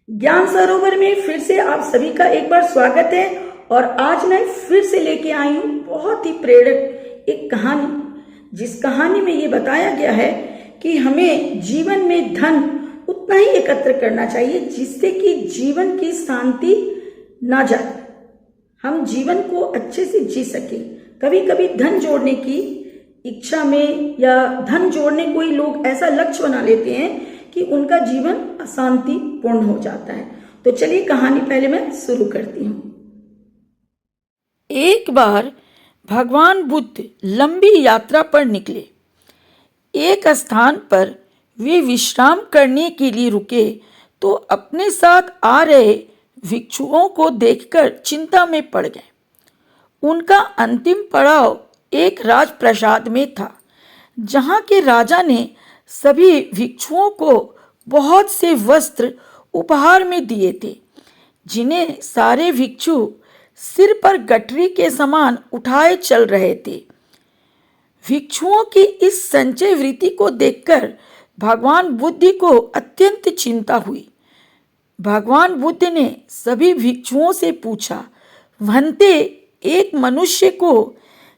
ज्ञान सरोवर में फिर से आप सभी का एक बार स्वागत है। और आज मैं फिर से लेके आई हूँ बहुत ही प्रेरक एक कहानी, जिस कहानी में ये बताया गया है कि हमें जीवन में धन उतना ही एकत्र करना चाहिए जिससे कि जीवन की शांति ना जाए, हम जीवन को अच्छे से जी सके। कभी कभी धन जोड़ने की इच्छा में या धन जोड़ने कोई लोग ऐसा लक्ष्य बना लेते हैं कि उनका जीवन अशांति पूर्ण हो जाता है। तो चलिए कहानी पहले मैं शुरू करती हूँ। एक बार भगवान बुद्ध लंबी यात्रा पर निकले। एक स्थान पर वे विश्राम करने के लिए रुके तो अपने साथ आ रहे भिक्षुओं को देखकर चिंता में पड़ गए। उनका अंतिम पड़ाव एक राजप्रासाद में था, जहाँ के राजा ने सभी भिक्षुओं को बहुत से वस्त्र उपहार में दिए थे, जिन्हें सारे भिक्षु सिर पर गठरी के समान उठाए चल रहे थे। भिक्षुओं की इस संचय वृत्ति को देखकर भगवान बुद्ध को अत्यंत चिंता हुई। भगवान बुद्ध ने सभी भिक्षुओं से पूछा, भंते, एक मनुष्य को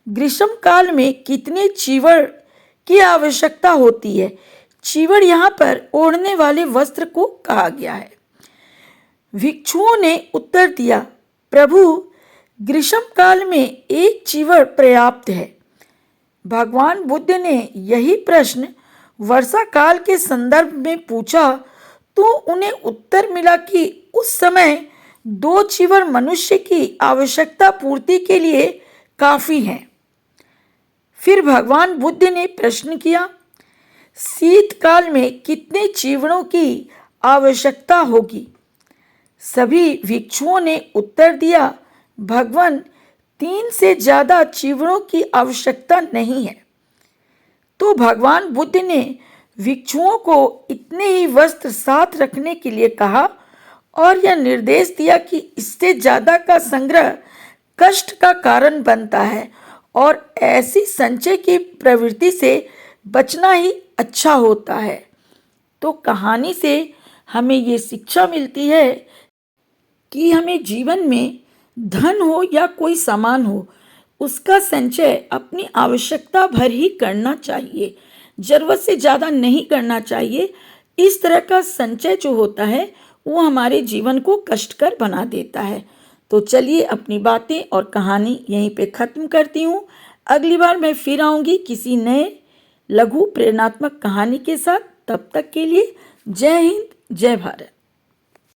ग्रीष्म काल में कितने चीवड़ की आवश्यकता होती है? चीवड़ यहाँ पर ओढ़ने वाले वस्त्र को कहा गया है। भिक्षुओं ने उत्तर दिया, प्रभु, ग्रीष्म काल में एक चीवड़ पर्याप्त है। भगवान बुद्ध ने यही प्रश्न वर्षा काल के संदर्भ में पूछा तो उन्हें उत्तर मिला कि उस समय 2 चीवड़ मनुष्य की आवश्यकता पूर्ति के लिए काफी हैं। फिर भगवान बुद्ध ने प्रश्न किया, शीतकाल में कितने चीवड़ों की आवश्यकता होगी? सभी भिक्षुओं ने उत्तर दिया, भगवान, 3 से ज्यादा चीवड़ों की आवश्यकता नहीं है। तो भगवान बुद्ध ने भिक्षुओं को इतने ही वस्त्र साथ रखने के लिए कहा और यह निर्देश दिया कि इससे ज्यादा का संग्रह कष्ट का कारण बनता है और ऐसी संचय की प्रवृत्ति से बचना ही अच्छा होता है। तो कहानी से हमें ये शिक्षा मिलती है कि हमें जीवन में धन हो या कोई सामान हो, उसका संचय अपनी आवश्यकता भर ही करना चाहिए, जरूरत से ज़्यादा नहीं करना चाहिए। इस तरह का संचय जो होता है वो हमारे जीवन को कष्टकर बना देता है। तो चलिए अपनी बातें और कहानी यहीं पे ख़त्म करती हूँ। अगली बार मैं फिर आऊँगी किसी नए लघु प्रेरणात्मक कहानी के साथ। तब तक के लिए जय हिंद, जय भारत।